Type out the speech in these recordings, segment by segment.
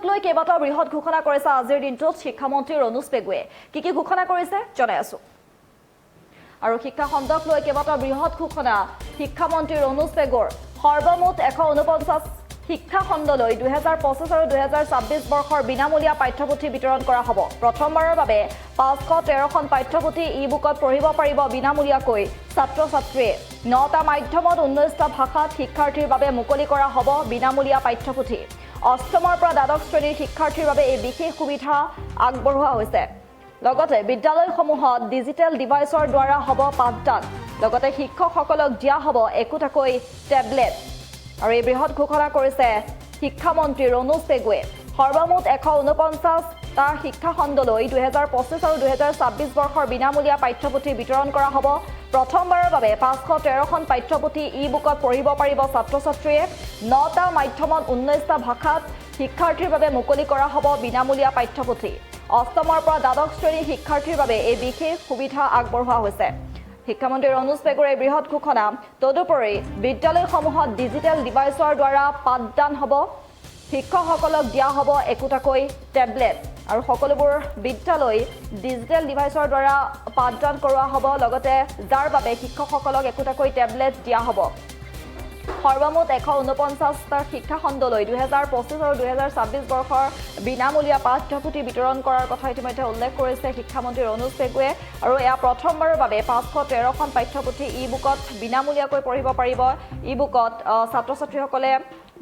লৈ কেইবাটাও বৃহৎ ঘোষণা কৰিছে আজিৰ দিনটোত শিক্ষামন্ত্ৰী ৰণোজ পেগুৱে কি ঘোষণা কৰিছে জনাই আছো আৰু শিক্ষা খণ্ডক লৈ কেইবাটাও বৃহৎ ঘোষণা শিক্ষামন্ত্ৰী ৰণোজ পেগুৰ সৰ্বমুঠ 149 শিক্ষা খণ্ডলৈ 2025 আৰু 2026 বৰ্ষৰ বিনামূলীয়া পাঠ্যপুথি বিতৰণ কৰা হ'ব প্ৰথমবাৰৰ বাবে 513খন পাঠ্যপুথি ই-বুকত পঢ়িব পাৰিব বিনামূলীয়াকৈ ছাত্ৰ-ছাত্ৰীয়ে 9টা মাধ্যমত 19টা ভাষাত শিক্ষাৰ্থীৰ বাবে মুকলি কৰা হ'ব বিনামূলীয়া পাঠ্যপুথি অষ্টমৰ পৰা দ্বাদশ শ্ৰেণীৰ শিক্ষাৰ্থীৰ বাবে এই বিশেষ সুবিধা আগবঢ়োৱা হৈছে লগতে বিদ্যালয়সমূহত ডিজিটেল ডিভাইচৰ দ্বাৰা হ'ব পাঠদান লগতে শিক্ষকসকলক দিয়া হ'ব একোটাকৈ টেবলেট আৰু এই বৃহৎ ঘোষণা কৰিছে শিক্ষামন্ত্ৰী ৰণোজ পেগুৱে সৰ্বমুঠ 149টা শিক্ষা খণ্ডলৈ 2025 আৰু 2026 বৰ্ষৰ বিনামূলীয়া পাঠ্যপুথি বিতৰণ কৰা হ'ব প্ৰথমবাৰৰ বাবে 513খন পাঠ্যপুথি ই-বুকত পঢ়িব পাৰিব ছাত্ৰ-ছাত্ৰীয়ে 9টা মাধ্যমত 19টা ভাষাত শিক্ষাৰ্থীৰ বাবে মুকলি কৰা হ'ব বিনামূলীয়া পাঠ্যপুথি অষ্টমৰ পৰা দ্বাদশ শ্ৰেণীৰ শিক্ষাৰ্থীৰ বাবে এই বিশেষ সুবিধা আগবঢ়োৱা হৈছে শিক্ষামন্ত্ৰী ৰণোজ পেগুৰ এই বৃহৎ ঘোষণা তদুপৰি বিদ্যালয়সমূহত ডিজিটেল ডিভাইচৰ দ্বাৰা পাঠদান হ'ব শিক্ষকসকলক দিয়া হ'ব একোটাকৈ টেবলেট আৰু সকলোবোৰ বিদ্যালয় ডিজিটেল ডিভাইচৰ দ্বাৰা পাঠদান কৰোৱা হ'ব লগতে যাৰ বাবে শিক্ষকসকলক একোটাকৈ টেবলেট দিয়া হ'ব সৰ্বমুঠ 149টা শিক্ষা খণ্ডলৈ 2025 আৰু 2026 বৰ্ষৰ বিনামূলীয়া পাঠ্যপুথি বিতৰণ কৰাৰ কথা ইতিমধ্যে উল্লেখ কৰিছে শিক্ষামন্ত্ৰী ৰণোজ পেগুৱে আৰু এয়া প্ৰথমবাৰৰ বাবে 513খন পাঠ্যপুথি ই-বুকত বিনামূলীয়াকৈ পঢ়িব পাৰিব ই-বুকত ছাত্ৰ-ছাত্ৰীসকলে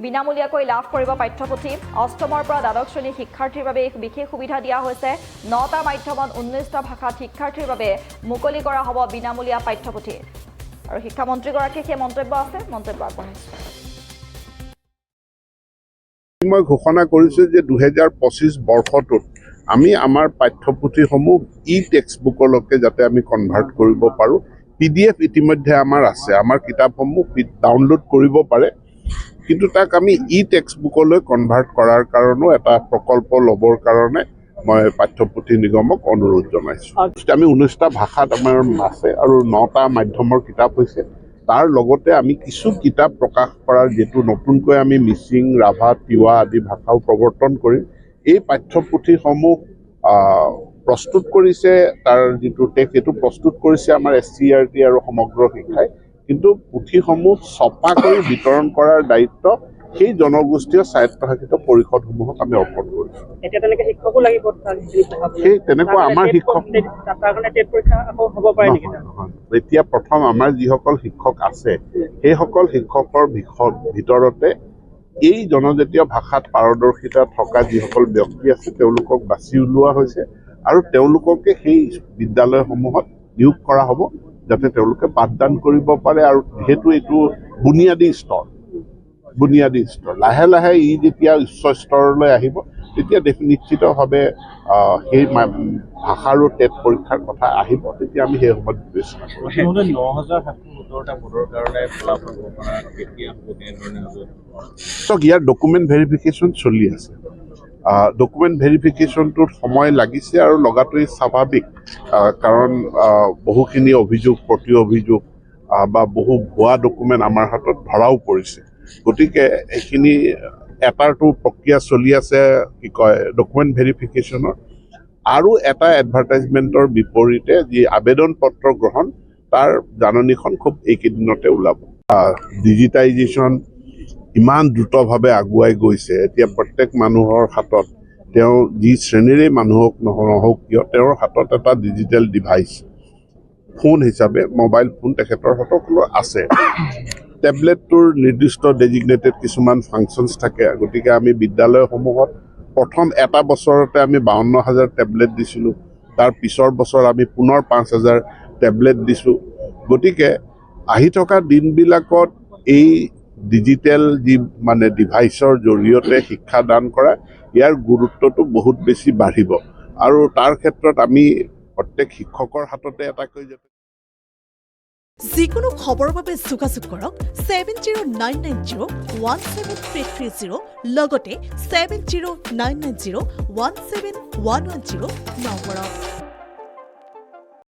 বিনামূলীয়াকৈ লাভ কৰিব পাঠ্যপুথি অষ্টমৰ পৰা দ্বাদশ শ্ৰেণীৰ শিক্ষাৰ্থীৰ বাবে বিশেষ সুবিধা দিয়া হৈছে 9টা মাধ্যমত 19টা ভাষাত শিক্ষাৰ্থীৰ বাবে মুকলি কৰা হ'ব বিনামূলীয়া পাঠ্যপুথি আৰু শিক্ষামন্ত্ৰীগৰাকীৰ সেই মন্তব্য আছে মন্তব্য আগবঢ়াইছে মই ঘোষণা কৰিছো যে 2025 বৰ্ষটোত আমি আমাৰ পাঠ্যপুথিসমূহ টেক্সটবুকলৈকে যাতে আমি কনভাৰ্ট কৰিব পাৰো PDF ইতিমধ্যে আমাৰ আছে আমাৰ কিতাপসমূহ ডাউনলোড কৰিব পাৰে কিন্তু তাক আমি টেক্সটবুকলৈ কনভাৰ্ট কৰাৰ কাৰণেও এটা প্ৰকল্প ল'বৰ কাৰণে মই পাঠ্যপুথি নিগমক অনুৰোধ জনাইছো আমি 19টা ভাষাত আমাৰ আছে আৰু 9টা মাধ্যমৰ কিতাপ হৈছে তাৰ লগতে আমি কিছু কিতাপ প্ৰকাশ কৰাৰ যেটো নতুনকৈ আমি মিচিং ৰাভা তিৱা আদি ভাষাও প্ৰৱৰ্তন কৰিম এই পাঠ্যপুথিসমূহ প্ৰস্তুত কৰিছে তাৰ যেটো টেক্সট এটো প্ৰস্তুত কৰিছে আমাৰ SCERT আৰু সমগ্ৰ শিক্ষাই কিন্তু পুথিসমূহ ছপা কৰি বিতৰণ কৰাৰ দায়িত্ব সেই জনগোষ্ঠীয় স্বায়ত্তশাসিত পৰিষদসমূহক আমি অৰ্পণ কৰিছো এতিয়া তেনেকে শিক্ষকও লাগিব সেই তেনেকুৱা আমাৰ শিক্ষক তাৰ কাৰণে টেট পৰীক্ষা আকৌ হ'ব পাৰে নেকি এতিয়া প্ৰথম আমাৰ যিসকল শিক্ষক আছে সেইসকল শিক্ষকৰ ভিতৰতে এই জনজাতীয় ভাষাত পাৰদৰ্শিতা থকা যিসকল ব্যক্তি আছে তেওঁলোকক বাছি উলিওৱা হৈছে আৰু তেওঁলোককে সেই বিদ্যালয়সমূহত নিয়োগ কৰা হ'ব যাতে তেওঁলোকে পাঠদান কৰিব পাৰে আৰু যেহেতু এইটো বুনিয়াদী স্তৰ লাহে লাহে ই যেতিয়া উচ্চ স্তৰলৈ আহিব তেতিয়া নিশ্চিতভাৱে সেই ভাষাৰো টেট পৰীক্ষাৰ কথা আহিব তেতিয়া আমি সেই সময়ত বিবেচনা কৰিম 9017টা ভোটৰ কাৰণে ফলাফল ঘোষণা কেতিয়া হ'ব কেনেধৰণে হ'ব ইয়াৰ ডকুমেণ্ট ভেৰিফিকেশ্যন চলি আছে ডকুমেণ্ট ভেৰিফিকেশ্যনটোত সময় লাগিছে আৰু লগাটোৱেই স্বাভাৱিক কাৰণ বহুখিনি অভিযোগ প্ৰতি অভিযোগ বা বহু ভুৱা ডকুমেণ্ট আমাৰ হাতত ধৰাও পৰিছে গতিকে এইখিনি এটাৰটো প্ৰক্ৰিয়া চলি আছে কি কয় ডকুমেণ্ট ভেৰিফিকেশ্যনৰ আৰু এটা এডভাৰটাইজমেণ্টৰ বিপৰীতে যি আবেদন পত্ৰ গ্ৰহণ তাৰ জাননীখন খুব এইকেইদিনতে ওলাব ডিজিটাইজেশ্যন ইমান দ্ৰুতভাৱে আগুৱাই গৈছে এতিয়া প্ৰত্যেক মানুহৰ হাতত তেওঁ যি শ্ৰেণীৰে মানুহক নহওক কিয় তেওঁৰ হাতত এটা ডিজিটেল ডিভাইচ ফোন হিচাপে মোবাইল ফোন তেখেতৰ হাতত আছে টেবলেটটোৰ নিৰ্দিষ্ট ডেজিগনেটেড কিছুমান ফাংচনছ থাকে গতিকে আমি বিদ্যালয়সমূহত প্ৰথম এটা বছৰতে আমি 52,000 টেবলেট দিছিলোঁ তাৰ পিছৰ বছৰ আমি পুনৰ 5,000 টেবলেট দিছোঁ গতিকে আহি থকা দিনবিলাকত এই ডিজিটেল যি মানে ডিভাইচৰ জৰিয়তে শিক্ষাদান কৰা ইয়াৰ গুৰুত্বটো বহুত বেছি বাঢ়িব আৰু তাৰ ক্ষেত্ৰত আমি প্ৰত্যেক শিক্ষকৰ হাততে এটাকৈ যিকোনো খবৰৰ বাবে যোগাযোগ কৰক 7099017330 লগতে 7099017110 নম্বৰত